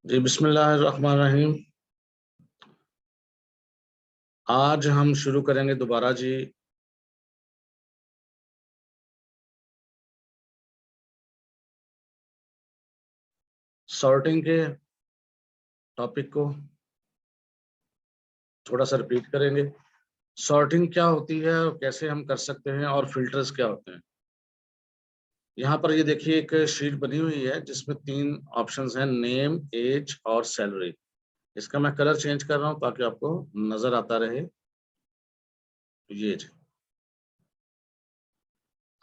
जी बिस्मिल्लाहिर्रहमानिर्रहीम। आज हम शुरू करेंगे दोबारा जी सॉर्टिंग के टॉपिक को थोड़ा सा रिपीट करेंगे। सॉर्टिंग क्या होती है और कैसे हम कर सकते हैं और फिल्टर्स क्या होते हैं। यहाँ पर ये देखिए एक शीट बनी हुई है जिसमें 3 ऑप्शंस हैं, नेम, एज और सैलरी। इसका मैं कलर चेंज कर रहा हूँ ताकि आपको नजर आता रहे। ये जी।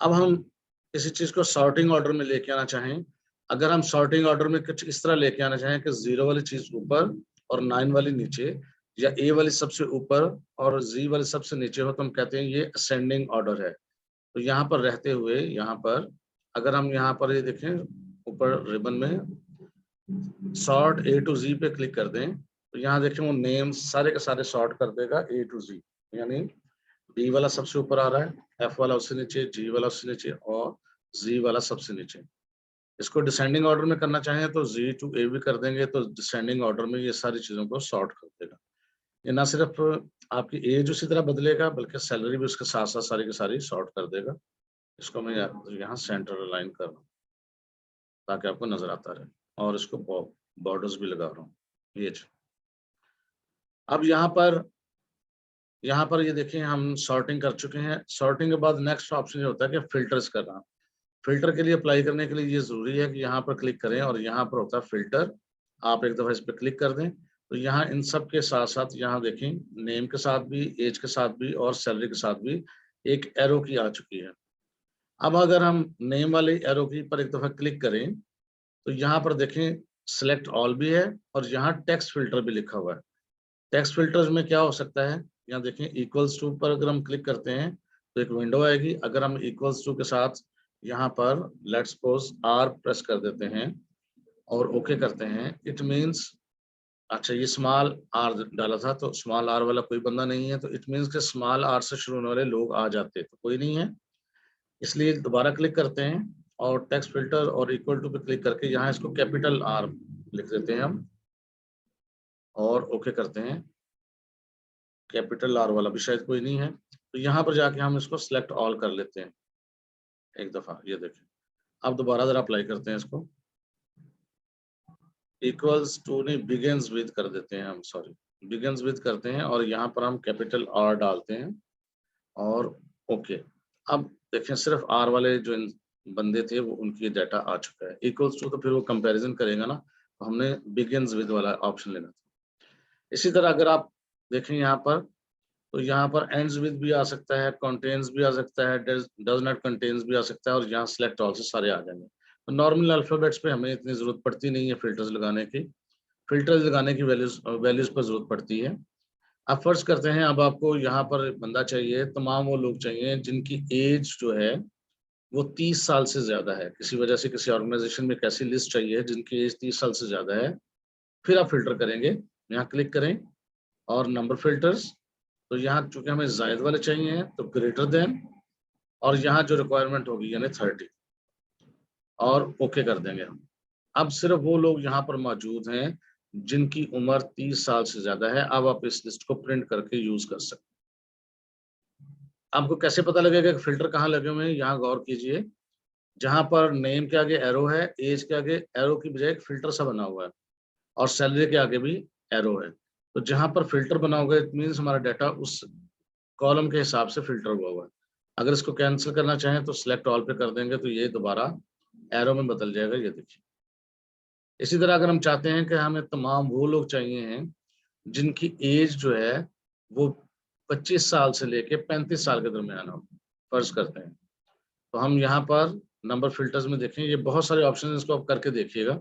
अब हम किसी चीज को सॉर्टिंग ऑर्डर में लेके आना चाहें, अगर हम सॉर्टिंग ऑर्डर में कुछ इस तरह लेके आना चाहें कि 0 वाली चीज ऊपर और 9 वाली नीचे, या ए वाली सबसे ऊपर और जी वाली सबसे नीचे हो, तो हम कहते हैं ये असेंडिंग ऑर्डर है। तो यहाँ पर रहते हुए यहाँ पर अगर हम यहाँ पर ये देखें ऊपर रिबन में सॉर्ट ए टू जी पे क्लिक कर दें, तो यहाँ देखें वो नेम सारे के सारे सॉर्ट कर देगा ए टू जी। यानी डी वाला सबसे ऊपर आ रहा है, एफ वाला उससे नीचे, जी वाला उससे नीचे और जी वाला सबसे नीचे। इसको डिसेंडिंग ऑर्डर में करना चाहें तो जी टू ए भी कर देंगे, तो डिसेंडिंग ऑर्डर में ये सारी चीजों को सॉर्ट कर देगा। ये ना सिर्फ आपकी एज उसी तरह बदलेगा बल्कि सैलरी भी उसके साथ साथ सारी की सारी सॉर्ट कर देगा। इसको मैं यहाँ सेंटर अलाइन कर रहा हूँ ताकि आपको नजर आता रहे, और इसको बॉर्डर्स भी लगा रहा हूँ। ये अब यहाँ पर ये देखिए हम सॉर्टिंग कर चुके हैं। सॉर्टिंग के बाद नेक्स्ट ऑप्शन ये होता है कि फिल्टर्स करना। फिल्टर के लिए अप्लाई करने के लिए ये जरूरी है कि यहाँ पर क्लिक करें और यहाँ पर होता है फिल्टर। आप एक दफा इस पर क्लिक कर दें तो यहाँ इन सब के साथ साथ यहाँ देखें नेम के साथ भी, एज के साथ भी और सैलरी के साथ भी एक एरो की आ चुकी है। अब अगर हम नेम वाले एरो की पर एक दफा क्लिक करें तो यहाँ पर देखें सिलेक्ट ऑल भी है और यहाँ टेक्स्ट फिल्टर भी लिखा हुआ है। टेक्स्ट फिल्टर्स में क्या हो सकता है, यहाँ देखें इक्वल्स टू पर अगर हम क्लिक करते हैं तो एक विंडो आएगी। अगर हम इक्वल्स टू के साथ यहाँ पर लेट्स सपोज आर प्रेस कर देते हैं और ओके करते हैं, इट मीन्स अच्छा ये स्मॉल आर डाला था तो स्मॉल आर वाला कोई बंदा नहीं है, तो इट मीन्स के स्मॉल आर से शुरू होने वाले लोग आ जाते, तो कोई नहीं है। इसलिए दोबारा क्लिक करते हैं और टेक्स्ट फिल्टर और इक्वल टू पे क्लिक करके यहाँ इसको कैपिटल आर लिख देते हैं हम और ओके करते हैं। कैपिटल आर वाला भी शायद कोई नहीं है, तो यहाँ पर जाके हम इसको सिलेक्ट ऑल कर लेते हैं एक दफा। ये देखें, अब दोबारा जरा अप्लाई करते हैं इसको। इक्वल्स टू नहीं, बिगिंस विद कर देते हैं हम, सॉरी बिगिंस विद करते हैं और यहाँ पर हम कैपिटल आर डालते हैं और ओके। अब देखें सिर्फ आर वाले जो बंदे थे वो उनकी डाटा आ चुका है। इक्वल्स टू तो फिर वो कंपैरिजन करेगा ना, तो हमने बिगिंस विद वाला ऑप्शन लेना था। इसी तरह अगर आप देखें यहाँ पर, तो यहाँ पर एंड्स विद भी आ सकता है, कंटेन्स भी आ सकता है, डज नॉट कंटेन्स भी आ सकता है और यहाँ सिलेक्ट ऑल से सारे आ जाएंगे। तो नॉर्मल अल्फाबेट्स पे हमें इतनी जरूरत पड़ती नहीं है फिल्टर्स लगाने की। फिल्टर्स लगाने की वैल्यूज पर जरूरत पड़ती है। अब फर्ज करते हैं अब आपको यहाँ पर बंदा चाहिए, तमाम वो लोग चाहिए जिनकी एज जो है वो 30 साल से ज्यादा है। किसी वजह से किसी ऑर्गेनाइजेशन में एक ऐसी लिस्ट चाहिए जिनकी एज 30 साल से ज्यादा है, फिर आप फिल्टर करेंगे। यहाँ क्लिक करें और नंबर फिल्टर्स, तो यहाँ चूंकि हमें जायद वाले चाहिए हैं तो ग्रेटर देन, और यहाँ जो रिक्वायरमेंट होगी यानी 30, और ओके कर देंगे हम। अब सिर्फ वो लोग यहाँ पर मौजूद हैं जिनकी उम्र 30 साल से ज्यादा है। अब आप इस लिस्ट को प्रिंट करके यूज कर सकते हैं। आपको कैसे पता लगेगा कि फिल्टर कहाँ लगे हुए हैं, यहाँ गौर कीजिए। जहां पर नेम के आगे एरो है, एज के आगे एरो की बजाय एक फिल्टर सा बना हुआ है और सैलरी के आगे भी एरो है। तो जहां पर फिल्टर बना होगा इट मीन्स हमारा डाटा उस कॉलम के हिसाब से फिल्टर हुआ है। अगर इसको कैंसिल करना चाहें तो सिलेक्ट ऑल पे कर देंगे तो ये दोबारा एरो में बदल जाएगा, ये देखिए। इसी तरह अगर हम चाहते हैं कि हमें तमाम वो लोग चाहिए हैं जिनकी एज जो है वो 25 साल से लेके 35 साल के दरमियान हो, फर्ज करते हैं, तो हम यहाँ पर नंबर फिल्टर्स में देखें, ये बहुत सारे ऑप्शन हैं, इसको आप करके देखिएगा।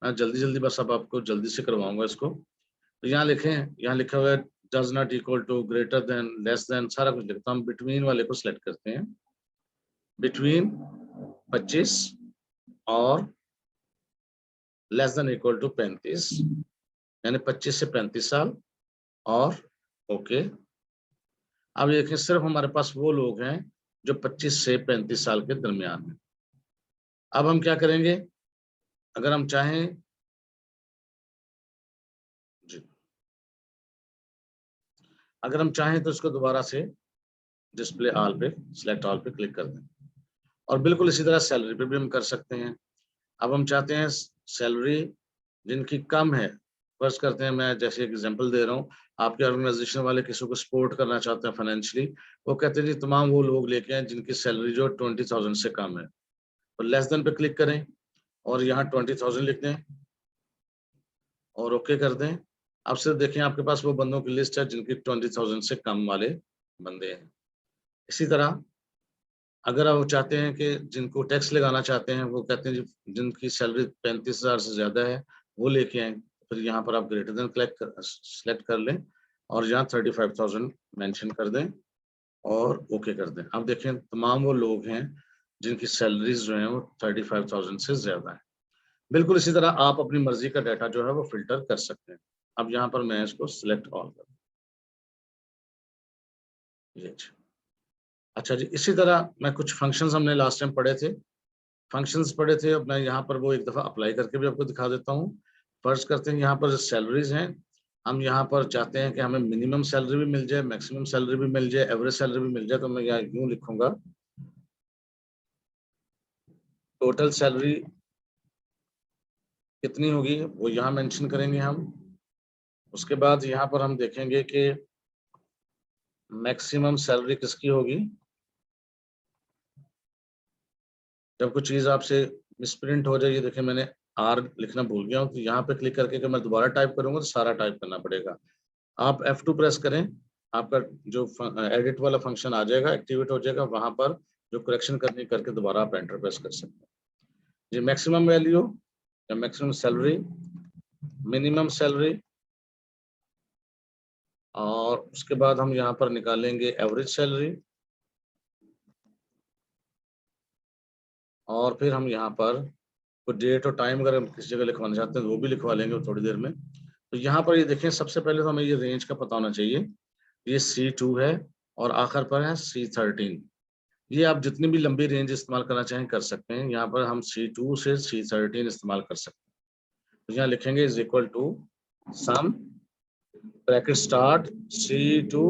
मैं जल्दी जल्दी बस अब आपको जल्दी से करवाऊंगा इसको। तो यहाँ लिखें, यहाँ लिखा हुआ है does not equal to, greater than, less than, सारा कुछ लिखता हम बिटवीन वाले को सिलेक्ट करते हैं। बिटवीन 25 और लेस देन इक्वल टू 35, यानी 25 से 35 साल और ओके। अब ये देखें सिर्फ हमारे पास वो लोग हैं जो 25 से 35 साल के दरमियान हैं। अब हम क्या करेंगे, अगर हम चाहें अगर हम चाहें तो इसको दोबारा से डिस्प्ले ऑल पे, सिलेक्ट ऑल पे क्लिक कर दें। और बिल्कुल इसी तरह सैलरी पे भी हम कर सकते हैं। अब हम चाहते हैं सैलरी जिनकी कम है, फर्ज करते हैं मैं जैसे एग्जांपल दे रहा हूँ, आपके ऑर्गेनाइजेशन वाले किसी को सपोर्ट करना चाहते हैं फाइनेंशियली, वो कहते हैं जी तमाम वो लोग लेके आए जिनकी सैलरी जो 20,000 से कम है, तो लेस देन पे क्लिक करें और यहाँ 20,000 लिख दें और ओके कर दें। अब सिर्फ देखें आपके पास वो बंदों की लिस्ट है जिनकी 20,000 से कम वाले बंदे हैं। इसी तरह अगर आप चाहते हैं कि जिनको टैक्स लगाना चाहते हैं, वो कहते हैं जी जिनकी सैलरी 35,000 से ज्यादा है वो लेके आए, फिर यहाँ पर आप ग्रेटर देन सेलेक्ट कर लें और यहाँ 35,000 मेंशन कर दें और ओके कर दें। अब देखें तमाम वो लोग हैं जिनकी सैलरीज जो हैं वो 35,000 से ज्यादा है। बिल्कुल इसी तरह आप अपनी मर्जी का डाटा जो है वो फिल्टर कर सकते हैं। अब यहाँ पर मैं इसको सिलेक्ट ऑल कर दूं। ये अच्छा जी, इसी तरह मैं कुछ फंक्शंस हमने लास्ट टाइम पढ़े थे, फंक्शंस पढ़े थे, अब मैं यहाँ पर वो एक दफ़ा अप्लाई करके भी आपको दिखा देता हूँ। फर्ज करते हैं यहाँ पर सैलरीज हैं, हम यहाँ पर चाहते हैं कि हमें मिनिमम सैलरी भी मिल जाए, मैक्सिमम सैलरी भी मिल जाए, एवरेज सैलरी भी मिल जाए, तो मैं यहाँ यूँ लिखूंगा टोटल सैलरी कितनी होगी वो यहाँ मेंशन करेंगे हम। उसके बाद यहाँ पर हम देखेंगे कि मैक्सिमम सैलरी किसकी होगी। जब कोई चीज़ आपसे मिसप्रिंट हो जाए, ये देखिए मैंने आर लिखना भूल गया हूँ, तो यहाँ पे क्लिक करके अगर मैं दोबारा टाइप करूंगा तो सारा टाइप करना पड़ेगा। आप F2 प्रेस करें, आपका जो एडिट वाला फंक्शन आ जाएगा, एक्टिवेट हो जाएगा, वहां पर जो करेक्शन करनी करके दोबारा आप एंटर प्रेस कर सकते हैं। ये मैक्सिमम वैल्यू या मैक्सिमम सैलरी, मिनिमम सैलरी, और उसके बाद हम यहाँ पर निकालेंगे एवरेज सैलरी, और फिर हम यहाँ पर कोई डेट और टाइम अगर हम किसी जगह लिखवाना चाहते हैं तो वो भी लिखवा लेंगे थोड़ी देर में। तो यहाँ पर ये देखें, सबसे पहले तो हमें ये रेंज का पता होना चाहिए। ये C2 है और आखिर पर है C13। ये आप जितनी भी लंबी रेंज इस्तेमाल करना चाहें कर सकते हैं। यहाँ पर हम C2 से C13 इस्तेमाल कर सकते हैं। तो यहाँ लिखेंगे is equal to some bracket start C2।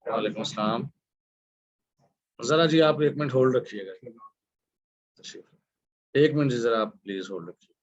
वालेकुम अस्सलाम। जरा जी आप 1 मिनट होल्ड रखिएगा, एक मिनट जी जरा आप प्लीज होल्ड रखिए।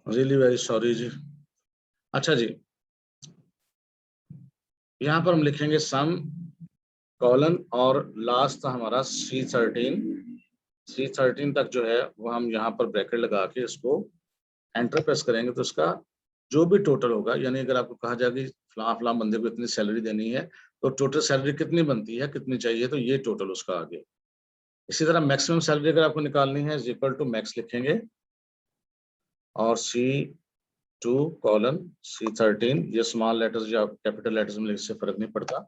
रियली वेरी सॉरी जी। अच्छा जी, यहाँ पर हम लिखेंगे सम कॉलन और लास्ट था हमारा C13 तक जो है वो हम यहाँ पर ब्रैकेट लगा के इसको एंटर प्रेस करेंगे तो इसका जो भी टोटल होगा, यानी अगर आपको कहा जाए कि फलां फलां बंदे को इतनी सैलरी देनी है तो टोटल सैलरी कितनी बनती है, कितनी चाहिए, तो ये टोटल उसका आ गया। इसी तरह मैक्सिमम सैलरी अगर आपको निकालनी है इज इक्वल टू मैक्स लिखेंगे और C2 कॉलन C13, ये स्मॉल लेटर्स या कैपिटल लेटर्स में लिखने से फर्क नहीं पड़ता।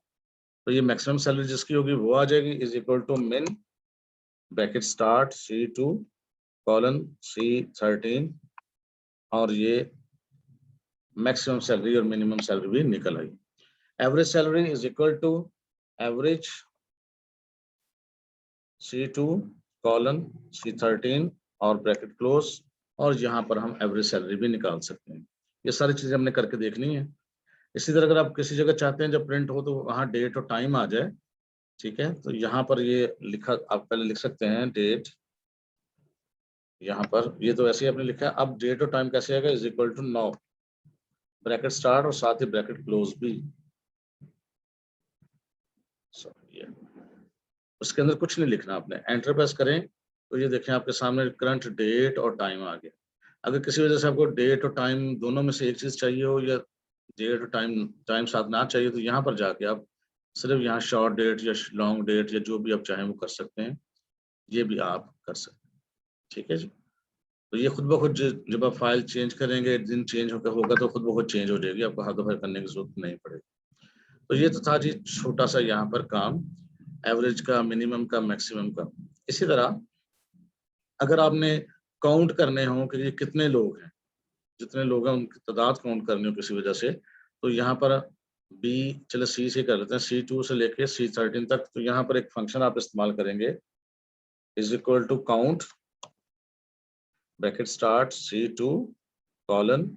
तो ये मैक्सिमम सैलरी जिसकी होगी वो आ जाएगी is equal to min bracket start C2 colon C13 और ये मैक्सिमम सैलरी और मिनिमम सैलरी भी निकल आई। Average salary is equal to average C2 colon C13 और ब्रैकेट क्लोज, और यहाँ पर हम एवरेज सैलरी भी निकाल सकते हैं। ये सारी चीजें हमने करके देखनी है। इसी तरह अगर आप किसी जगह चाहते हैं जब प्रिंट हो तो वहाँ डेट और टाइम आ जाए, ठीक है, तो यहाँ पर ये लिखा आप पहले लिख सकते हैं डेट, यहाँ पर ये तो ऐसे ही आपने लिखा है। अब डेट और टाइम कैसे आएगा, is equal to 9 bracket start और साथ ही ब्रैकेट क्लोज भी। उसके अंदर कुछ नहीं लिखना, आपने एंटर प्रेस करें तो ये देखें आपके सामने करंट डेट और टाइम आ गया। अगर किसी वजह से आपको डेट और टाइम दोनों में से एक चीज चाहिए हो या डेट और टाइम साथ ना चाहिए तो यहाँ पर जाके आप सिर्फ यहाँ शॉर्ट डेट या लॉन्ग डेट या जो भी आप चाहें वो कर सकते हैं, ये भी आप कर सकते हैं। ठीक है जी। तो ये खुद ब खुद जब आप फाइल चेंज करेंगे, दिन चेंज होगा तो खुद ब खुद चेंज हो जाएगी, आपको हाथों फाइल करने की जरूरत नहीं पड़ेगी। तो ये तो था जी छोटा सा यहाँ पर काम, एवरेज का, मिनिमम का, मैक्सिमम का। इसी तरह अगर आपने काउंट करने हो कि ये कितने लोग हैं, जितने लोग हैं उनकी तादाद काउंट करनी हो किसी वजह से, तो यहाँ पर बी, चलो सी से कर लेते हैं, C2 से लेके C13 तक। तो यहाँ पर एक फंक्शन आप इस्तेमाल करेंगे is equal to count bracket start C2 colon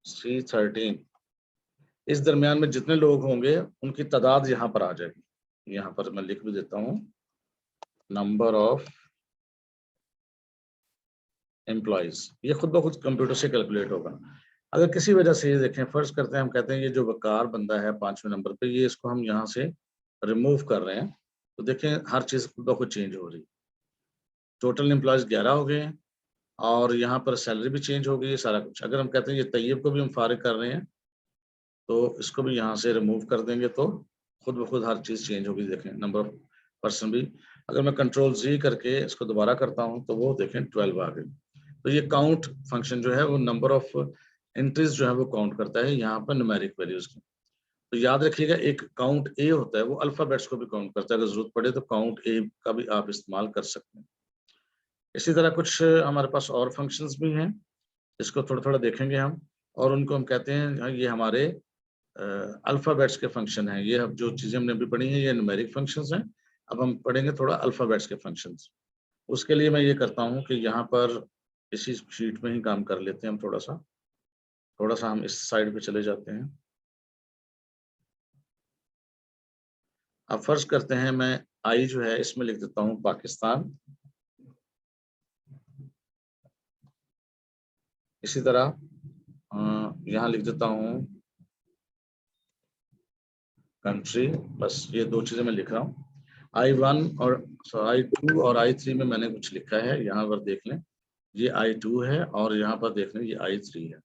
C13। इस दरमियान में जितने लोग होंगे उनकी तादाद यहाँ पर आ जाएगी। यहाँ पर मैं लिख भी देता हूँ नंबर ऑफ एम्प्लॉइज, ये खुद ब खुद कंप्यूटर से कैलकुलेट होगा। अगर किसी वजह से ये देखें, फर्ज करते हैं हम कहते हैं ये जो वकार बंदा है 5वें नंबर पे, ये इसको हम यहाँ से रिमूव कर रहे हैं, तो देखें हर चीज खुद ब खुद चेंज हो रही। टोटल एम्प्लॉयज 11 हो गए हैं और यहाँ पर सैलरी भी चेंज हो गई है, सारा कुछ। अगर हम कहते हैं ये तैयब को भी हम फारिग कर रहे हैं तो इसको भी यहाँ से रिमूव कर देंगे तो खुद ब खुद हर चीज चेंज होगी। देखें नंबर ऑफ पर्सन भी, अगर मैं कंट्रोल Z करके इसको दोबारा करता हूँ तो वो देखें 12 आ गई। तो ये काउंट फंक्शन जो है वो नंबर ऑफ एंट्रीज जो है वो काउंट करता है यहाँ पर न्यूमेरिक वैल्यूज की। तो याद रखिएगा एक काउंट ए होता है वो अल्फाबेट्स को भी काउंट करता है, अगर जरूरत पड़े तो काउंट ए का भी आप इस्तेमाल कर सकते हैं। इसी तरह कुछ हमारे पास और फंक्शंस भी हैं, इसको थोड़ा थोड़ा देखेंगे हम, और उनको हम कहते हैं ये हमारे अल्फाबेट्स के फंक्शन हैं। ये अब जो चीजें हमने अभी पढ़ी हैं ये न्यूमेरिक फंक्शंस हैं। अब हम पढ़ेंगे थोड़ा अल्फाबेट्स के फंक्शंस। उसके लिए मैं ये करता हूँ कि यहाँ पर इसी शीट में ही काम कर लेते हैं हम, थोड़ा सा हम इस साइड पे चले जाते हैं। अब फर्ज करते हैं मैं आई जो है इसमें लिख देता हूँ पाकिस्तान। इसी तरह यहाँ लिख देता हूँ कंट्री। बस ये दो चीजें मैं लिख रहा हूँ। I1 और I2 और I3 में मैंने कुछ लिखा है, यहाँ पर देख लें ये I2 है और यहाँ पर देख लें ये I3 है।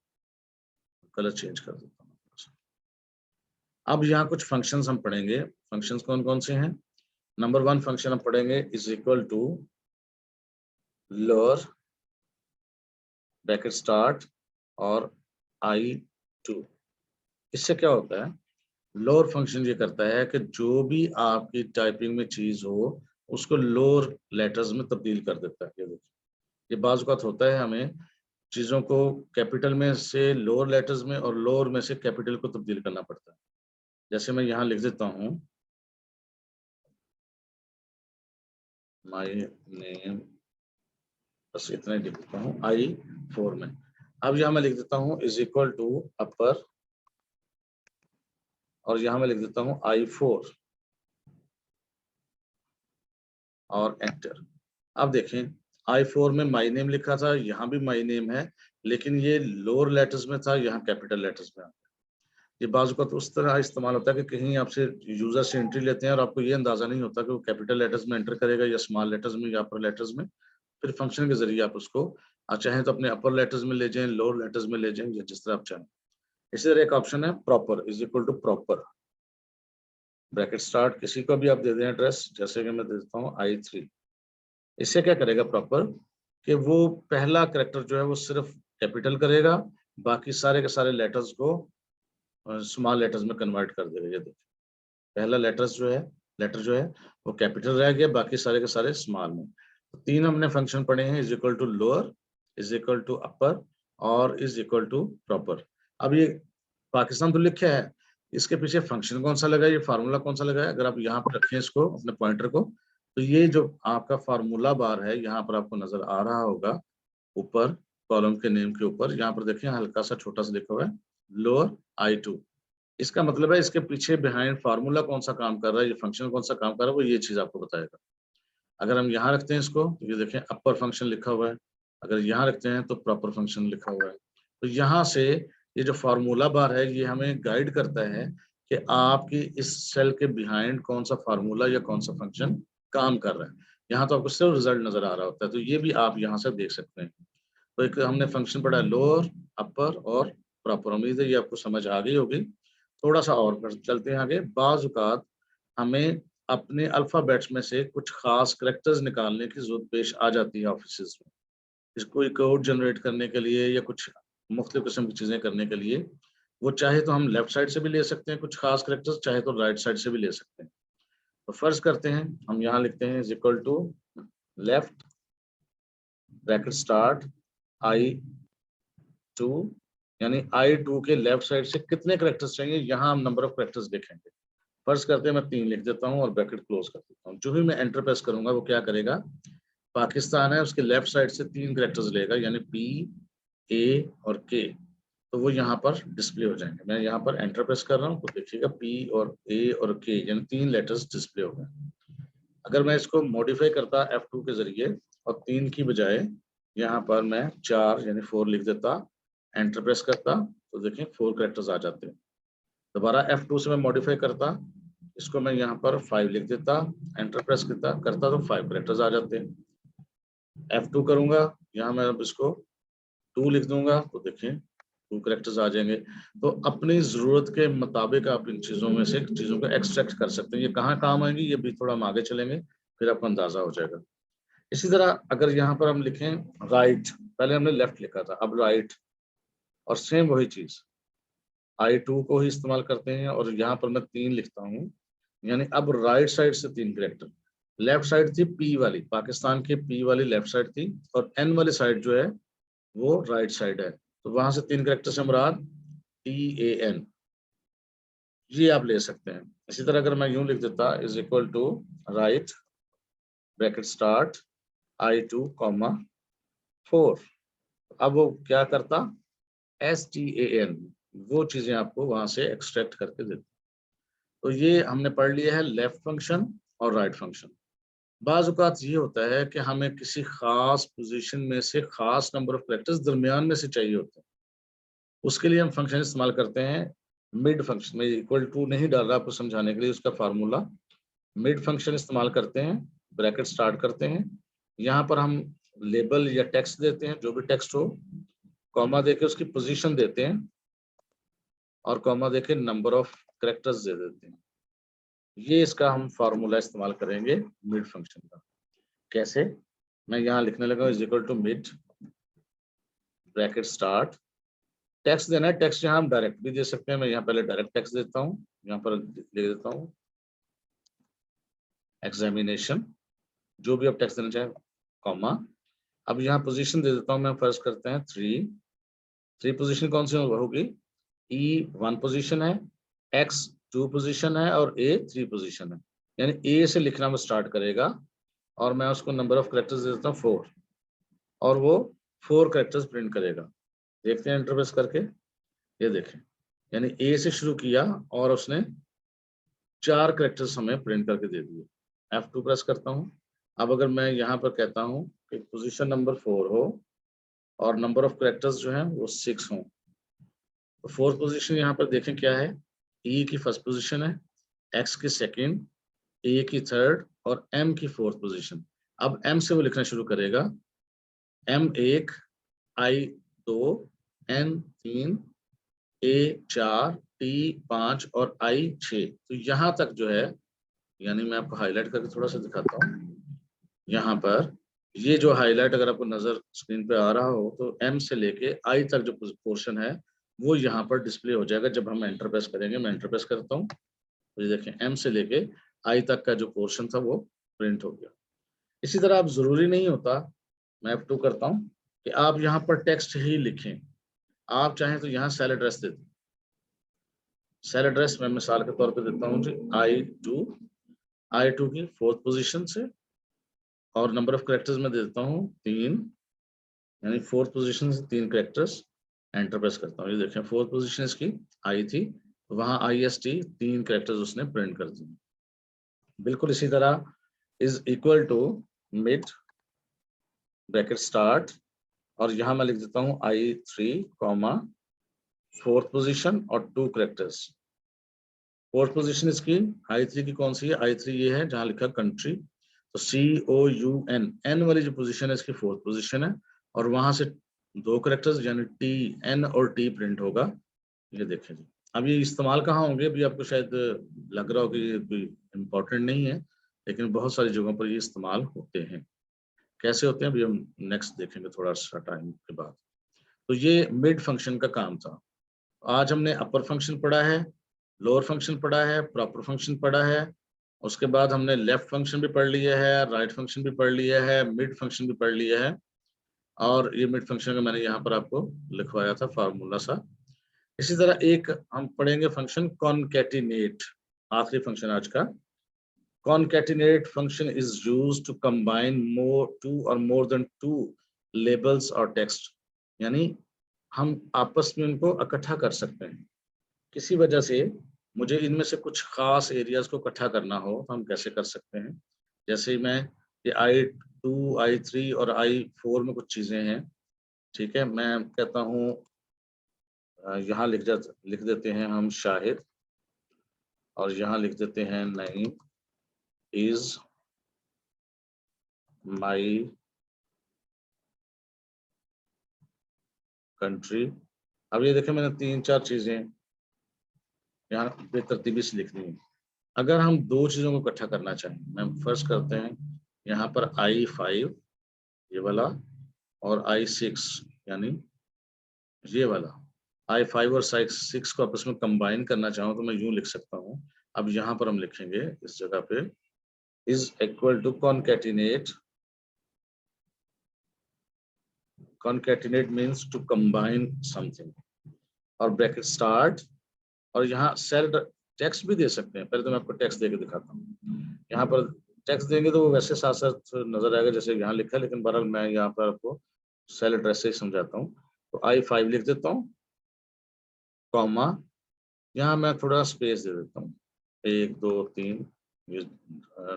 कलर चेंज कर देता हूँ। अब यहाँ कुछ फंक्शंस हम पढ़ेंगे। फंक्शंस कौन कौन से हैं? नंबर 1 फंक्शन हम पढ़ेंगे is equal to lower bracket start और I2। इससे क्या होता है, लोअर फंक्शन ये करता है कि जो भी आपकी टाइपिंग में चीज हो उसको लोअर लेटर्स में तब्दील कर देता है। ये देखिए, ये बाज़ औक़ात होता है हमें चीजों को कैपिटल में से लोअर लेटर्स में और लोअर में से कैपिटल को तब्दील करना पड़ता है। जैसे मैं यहाँ लिख देता हूँ माय नेम, बस इतना ही लिख देता हूँ I4 में। अब यहाँ मैं लिख देता हूँ इज इक्वल टू अपर और यहाँ मैं लिख देता हूँ I4 और एंटर। अब देखें I4 में माय नेम लिखा था, यहाँ भी माय नेम है, लेकिन ये लोअर लेटर्स में था, यहाँ कैपिटल लेटर्स में। ये बाजू का तो उस तरह इस्तेमाल होता है कि कहीं आपसे यूजर से एंट्री लेते हैं और आपको ये अंदाजा नहीं होता कि वो कैपिटल लेटर्स में एंटर करेगा या स्मॉल लेटर्स में या अपर लेटर्स में। फिर फंक्शन के जरिए आप उसको चाहें तो अपने अपर लेटर्स में ले जाएं, लोअर लेटर्स में ले जाएं, या जिस तरह आप चाहें। इसी तरह एक ऑप्शन है proper is equal to proper bracket start, किसी को भी आप दे दें एड्रेस, जैसे कि मैं देता हूँ I3। इससे क्या करेगा प्रॉपर कि वो पहला करेक्टर जो है वो सिर्फ कैपिटल करेगा, बाकी सारे के सारे लेटर्स को स्मॉल लेटर्स में कन्वर्ट कर देगा। ये देखिए पहला लेटर जो है वो कैपिटल रह गया, बाकी सारे के सारे स्मॉल में। तो तीन हमने फंक्शन पढ़े हैं, is equal to lower, is equal to upper और इज इक्वल टू प्रॉपर। अब ये पाकिस्तान तो लिखा है, इसके पीछे फंक्शन कौन सा लगा है, ये फार्मूला कौन सा लगा है। अगर आप यहाँ पर रखें इसको अपने पॉइंटर को, तो ये जो आपका फार्मूला बार है यहाँ पर आपको नजर आ रहा होगा, ऊपर कॉलम के नेम के ऊपर यहाँ पर देखिए हल्का सा छोटा सा लिखा हुआ है लोअर I2। इसका मतलब है इसके पीछे बिहाइंड फार्मूला कौन सा काम कर रहा है, ये फंक्शन कौन सा काम कर रहा है, वो ये चीज आपको बताएगा। अगर हम यहाँ रखते हैं इसको तो ये देखें अपर फंक्शन लिखा हुआ है, अगर यहाँ रखते हैं तो प्रॉपर फंक्शन लिखा हुआ है। तो यहाँ से ये जो फार्मूला बार है ये हमें गाइड करता है कि आपकी इस सेल के बिहाइंड कौन सा फार्मूला या कौन सा फंक्शन काम कर रहा है। यहाँ तो आपको सिर्फ रिजल्ट नजर आ रहा होता है, तो ये भी आप यहाँ से देख सकते हैं। तो एक हमने फंक्शन पढ़ा लोअर, अपर और प्रॉपर। उम्मीद है ये आपको समझ आ गई होगी। थोड़ा सा और चलते हैं आगे। बाज़ औक़ात हमें अपने अल्फ़ाबेट्स में से कुछ खास कैरेक्टर्स निकालने की ज़रूरत पेश आ जाती है ऑफिसेज़ में। कोई कोड जनरेट करने के लिए या कुछ मुख्तलिफ किस्म की चीज़ें करने के लिए, वो चाहे तो हम लेफ्ट साइड से भी ले सकते हैं कुछ खास कैरेक्टर्स, चाहे तो राइट साइड से भी ले सकते हैं। तो फर्ज़ करते हैं हम यहाँ लिखते हैं is equal to left bracket start I2, यानी I2 के लेफ्ट साइड से कितने कैरेक्टर्स चाहिए, यहाँ हम नंबर ऑफ कैरेक्टर्स लिखेंगे। फर्ज करते हैं मैं 3 लिख देता हूँ और ब्रैकेट क्लोज कर देता हूँ। जो भी मैं एंटर प्रेस करूंगा वो क्या करेगा, पाकिस्तान है उसके लेफ्ट साइड से 3 कैरेक्टर्स लेगा, यानी P, A और K। तो वो यहाँ पर डिस्प्ले हो जाएंगे। मैं यहाँ पर एंटर प्रेस कर रहा हूँ तो देखिएगा P और A और K यानी 3 लेटर्स डिस्प्ले हो गए। अगर मैं इसको मॉडिफाई करता F2 के जरिए और 3 की बजाय यहाँ पर मैं 4 यानी 4 लिख देता, एंटर प्रेस करता, तो देखें 4 कैरेक्टर्स आ जाते हैं। दोबारा F2 से मैं मॉडिफाई करता, इसको मैं यहाँ पर 5 लिख देता, एंटर प्रेस करता तो 5 कैरेक्टर्स आ जाते हैं। F2 करूंगा, यहाँ मैं अब इसको 2 लिख दूंगा तो देखिए 2 कैरेक्टर्स आ जाएंगे। तो अपनी जरूरत के मुताबिक आप इन चीजों में से चीजों को एक्सट्रैक्ट कर सकते हैं। ये कहाँ काम आएंगी ये भी थोड़ा हम आगे चलेंगे, फिर आपको अंदाजा हो जाएगा। इसी तरह अगर यहाँ पर हम लिखें राइट, पहले हमने लेफ्ट लिखा था, अब राइट, और सेम वही चीज I2 को ही इस्तेमाल करते हैं और यहाँ पर मैं 3 लिखता हूँ, यानी अब राइट साइड से 3 कैरेक्टर। लेफ्ट साइड थी P वाली, पाकिस्तान की P वाली लेफ्ट साइड थी, और N वाली साइड जो है वो राइट साइड है। तो वहां से 3 कैरेक्टर से मुराद TAN, ये आप ले सकते हैं। इसी तरह अगर मैं यूं लिख देता is equal to right bracket start I2 comma 4, अब वो क्या करता STAN, वो चीजें आपको वहां से एक्सट्रैक्ट करके देता। तो ये हमने पढ़ लिया है लेफ्ट फंक्शन और राइट फंक्शन। बाज़ औक़ात ये होता है कि हमें किसी खास पोजीशन में से खास नंबर ऑफ कैरेक्टर्स दरमियान में से चाहिए होते हैं, उसके लिए हम फंक्शन इस्तेमाल करते हैं मिड फंक्शन। में इक्वल टू नहीं डाल रहा आपको समझाने के लिए, उसका फार्मूला मिड फंक्शन इस्तेमाल करते हैं, ब्रैकेट स्टार्ट करते हैं, यहाँ पर हम लेबल या टेक्स्ट देते हैं, जो भी टेक्स्ट हो, कॉमा देके उसकी पोजीशन देते हैं और कॉमा देके नंबर ऑफ कैरेक्टर्स दे देते हैं। ये इसका हम फार्मूला इस्तेमाल करेंगे मिड फंक्शन का। कैसे, मैं यहाँ लिखने लगा is equal to mid bracket start, text देना है, टेक्स्ट यहाँ हम डायरेक्ट भी दे सकते हैं। मैं यहाँ पहले डायरेक्ट टेक्स्ट देता हूँ, यहाँ पर लिख देता हूँ एग्जामिनेशन, जो भी आप टेक्स्ट देना चाहें, कॉमा। अब यहाँ पोजीशन दे देता हूँ मैं, फर्ज करते हैं 3 पोजीशन कौन सी होगी, E 1 पोजीशन है, X 2 पोजीशन है और A 3 पोजीशन है। यानी A से लिखना वो स्टार्ट करेगा और मैं उसको नंबर ऑफ कैरेक्टर्स दे देता हूँ 4, और वो 4 कैरेक्टर्स प्रिंट करेगा। देखते हैं इंटरप्रेस करके, ये देखें, यानी A से शुरू किया और उसने 4 कैरेक्टर्स हमें प्रिंट करके दे दिए। F2 प्रेस करता हूँ। अब अगर मैं यहाँ पर कहता हूँ कि पोजीशन नंबर 4 हो और नंबर ऑफ कैरेक्टर्स जो हैं वो 6 हों, तो फोर्थ पोजीशन यहाँ पर देखें क्या है, ई की फर्स्ट पोजीशन है, एक्स की सेकंड, ए की थर्ड और एम की फोर्थ पोजीशन। अब एम से वो लिखना शुरू करेगा, एम 1, आई 2, एन 3, ए 4, टी 5 और आई 6। तो यहाँ तक जो है, यानी मैं आपको हाईलाइट करके थोड़ा सा दिखाता हूँ। यहाँ पर ये जो हाईलाइट अगर आपको नजर स्क्रीन पे आ रहा हो, तो एम से लेके आई तक जो पोर्शन है वो यहाँ पर डिस्प्ले हो जाएगा जब हम एंटर प्रेस करेंगे। मैं एंटर प्रेस करता हूँ तो ये देखें एम से लेके आई तक का जो पोर्शन था वो प्रिंट हो गया। इसी तरह आप जरूरी नहीं होता, मैं F2 करता हूँ, कि आप यहाँ पर टेक्स्ट ही लिखें। आप चाहें तो यहाँ सेल एड्रेस दे दें। सेल एड्रेस मैं मिसाल के तौर पे देता हूँ जी I2 की फोर्थ पोजीशन से, और नंबर ऑफ करेक्टर्स में दे देता हूँ 3, यानी फोर्थ पोजीशन से 3 करेक्टर्स। एंटर प्रेस करता हूँ, ये देखें फोर्थ पोजीशन इसकी आई थी, वहां IST 3 करेक्टर्स उसने प्रिंट कर दिए। बिल्कुल इसी तरह is equal to mid bracket start, और यहाँ मैं लिख देता हूँ I3 कॉमा फोर्थ पोजीशन और 2 करेक्टर्स। फोर्थ पोजीशन इसकी I3 की कौन सी है, I3 ये है जहां लिखा कंट्री, तो COUN, एन वाली जो पोजीशन है इसकी फोर्थ पोजीशन है, और वहां से 2 करेक्टर्स यानी TN और T प्रिंट होगा। ये देखें जी, अब ये इस्तेमाल कहाँ होंगे, अभी आपको शायद लग रहा हो कि ये कोई इम्पोर्टेंट नहीं है, लेकिन बहुत सारी जगहों पर ये इस्तेमाल होते हैं। कैसे होते हैं अभी हम नेक्स्ट देखेंगे थोड़ा सा टाइम के बाद। तो ये मिड फंक्शन का काम था। आज हमने अपर फंक्शन पढ़ा है, लोअर फंक्शन पढ़ा है, प्रॉपर फंक्शन पढ़ा है, उसके बाद हमने लेफ्ट फंक्शन भी पढ़ लिया है, राइट फंक्शन भी पढ़ लिया है, मिड फंक्शन भी पढ़ लिया है, और ये मिड फंक्शन का मैंने यहाँ पर आपको लिखवाया था फार्मूला सा। इसी तरह एक हम पढ़ेंगे फंक्शन कॉनकैटिनेट, आखिरी फंक्शन आज का। Concatenate function is used to combine two or more than 2 labels or text, यानी हम आपस में उनको इकट्ठा कर सकते हैं। किसी वजह से मुझे इनमें से कुछ खास एरियाज को इकट्ठा करना हो तो हम कैसे कर सकते हैं। जैसे मैं ये I2, I3 और I4 में कुछ चीजें हैं, ठीक है, मैं कहता हूँ यहाँ लिख देते हैं हम शाहिद, और यहाँ लिख देते हैं नईम इज माई कंट्री। अब ये देखें मैंने 3-4 चीजें यहाँ बेतरतीबी से लिखनी है। अगर हम 2 चीजों को इकट्ठा करना चाहें, मैं फर्स्ट करते हैं यहाँ पर I5 ये वाला और I6 यानी ये वाला, I5 और I6 को आपस में कंबाइन करना चाहूँ तो मैं यूं लिख सकता हूँ। अब यहाँ पर हम लिखेंगे इस जगह पे is equal to concatenate, concatenate means to combine something, और ब्रैकेट स्टार्ट, और यहाँ सेल टेक्स्ट भी दे सकते हैं। पहले तो मैं आपको टेक्स्ट देके दिखाता हूँ। यहाँ पर टेक्स्ट देंगे तो वो वैसे साथ साथ नजर आएगा जैसे यहाँ लिखा है, लेकिन बहरहाल मैं यहाँ पर आपको सेल एड्रेस से ही समझाता हूँ। तो I5 लिख देता हूँ, कॉमा, यहाँ मैं थोड़ा स्पेस दे देता हूँ 1 2 3 ये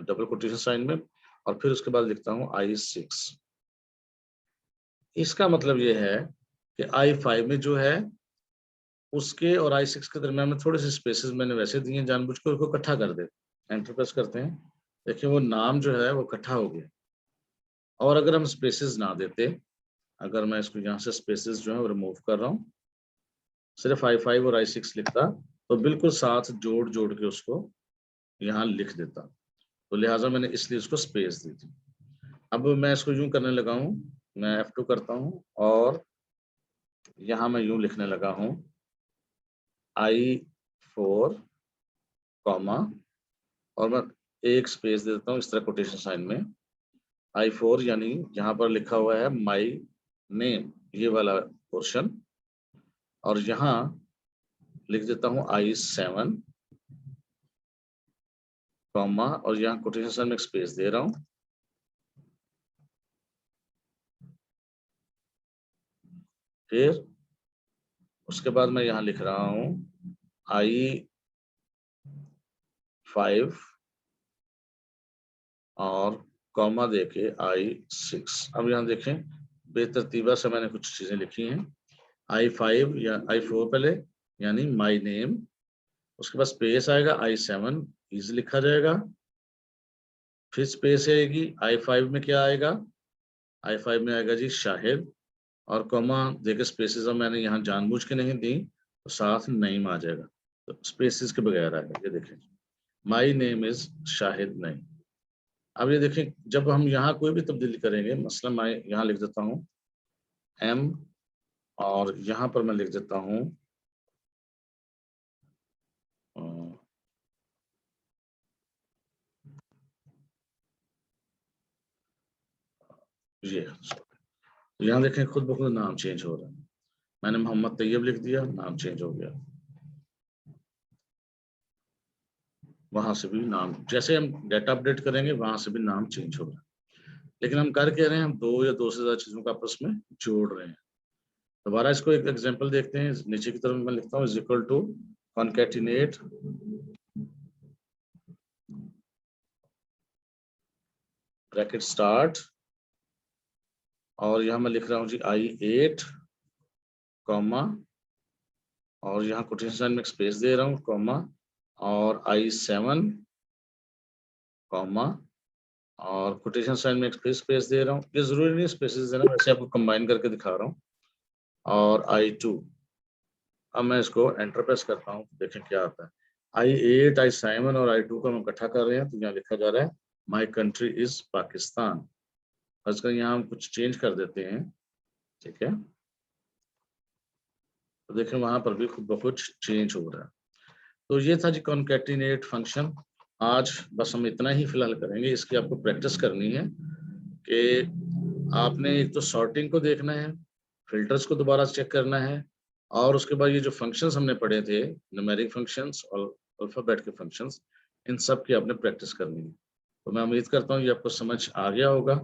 डबल कोटेशन साइन में, और फिर उसके बाद लिखता हूँ I6। इसका मतलब ये है कि I5 में जो है उसके और I6 के दरम्यान में थोड़े से स्पेसेस मैंने वैसे दिए जानबूझ कर उसको इकट्ठा कर दे। एंटर प्रेस करते हैं, देखिए वो नाम जो है वो इकट्ठा हो गया। और अगर हम स्पेसेस ना देते, अगर मैं इसको यहाँ से स्पेसेस जो है वो रिमूव कर रहा हूँ, सिर्फ I5 और I6 लिखता तो बिल्कुल साथ जोड़ जोड़ के उसको यहाँ लिख देता, तो लिहाजा मैंने इसलिए उसको स्पेस दी थी। अब मैं इसको यूं करने लगा हूँ, मैं F2 करता हूँ और यहाँ मैं यूं लिखने लगा हूँ I4 कॉमा, और मैं एक स्पेस दे देता हूँ इस तरह कोटेशन साइन में, I4 यानी यहाँ पर लिखा हुआ है माई नेम ये वाला पोर्शन, और यहाँ लिख देता हूँ I7 कॉमा, और यहाँ कोटेशन साइन में एक स्पेस दे रहा हूँ। फिर उसके बाद मैं यहाँ लिख रहा हूँ I5 और कॉमा देके I6। अब यहाँ देखें बेतरतीबा से मैंने कुछ चीजें लिखी हैं। I5 या I4 पहले, यानी माई नेम, उसके बाद स्पेस आएगा, I7 इज लिखा जाएगा, फिर स्पेस आएगी, I5 में क्या आएगा, I5 में आएगा जी शाहिद, और कॉमा देखिए स्पेसिस मैंने यहाँ जानबूझ के नहीं दी, तो साथ नईम आ जाएगा, तो स्पेसिस के बगैर आएगा। ये देखें, my name is Shahid Naeem. अब ये देखें, जब हम यहाँ कोई भी तब्दीली करेंगे, मसलन मैं यहाँ लिख देता हूँ M, और यहाँ पर मैं लिख देता हूँ ये, यहाँ देखें खुद ब खुद नाम चेंज हो रहा है। मैंने मोहम्मद तैयब लिख दिया, नाम चेंज हो गया। वहां से भी नाम, जैसे हम डेटा अपडेट करेंगे वहां से भी नाम चेंज हो रहा है। लेकिन हम कर क्या रहे हैं, हम दो या दो से ज्यादा चीजों को आपस में जोड़ रहे हैं। दोबारा इसको एक एग्जांपल देखते हैं। नीचे की तरफ मैं लिखता हूँ is equal to concatenate bracket start, और यहाँ मैं लिख रहा हूँ जी I8 कॉमा, और यहाँ कोटेशन साइन में स्पेस दे रहा हूँ कॉमा, और I7 कॉमा, और कोटेशन साइन में स्पेस दे रहा हूँ। ये जरूरी नहीं स्पेसेस देना, वैसे आपको कंबाइन करके दिखा रहा हूँ, और I2। अब मैं इसको एंटर प्रेस करता हूँ, देखें क्या आता है। I8 I7 और I2 का हम इकट्ठा कर रहे हैं, तो यहाँ लिखा जा रहा है माई कंट्री इज पाकिस्तान। आजकल यहाँ हम कुछ चेंज कर देते हैं, ठीक है, तो देखें वहां पर भी खुद ब खुद चेंज हो रहा है। तो ये था जी कॉन्कैटिनेट फंक्शन। आज बस हम इतना ही फिलहाल करेंगे, इसकी आपको प्रैक्टिस करनी है कि आपने एक तो सॉर्टिंग को देखना है, फिल्टर्स को दोबारा चेक करना है, और उसके बाद ये जो फंक्शंस हमने पढ़े थे, न्यूमेरिक फंक्शंस और अल्फाबेट के फंक्शंस, इन सब की आपने प्रैक्टिस करनी है। तो मैं उम्मीद करता हूँ ये आपको समझ आ गया होगा।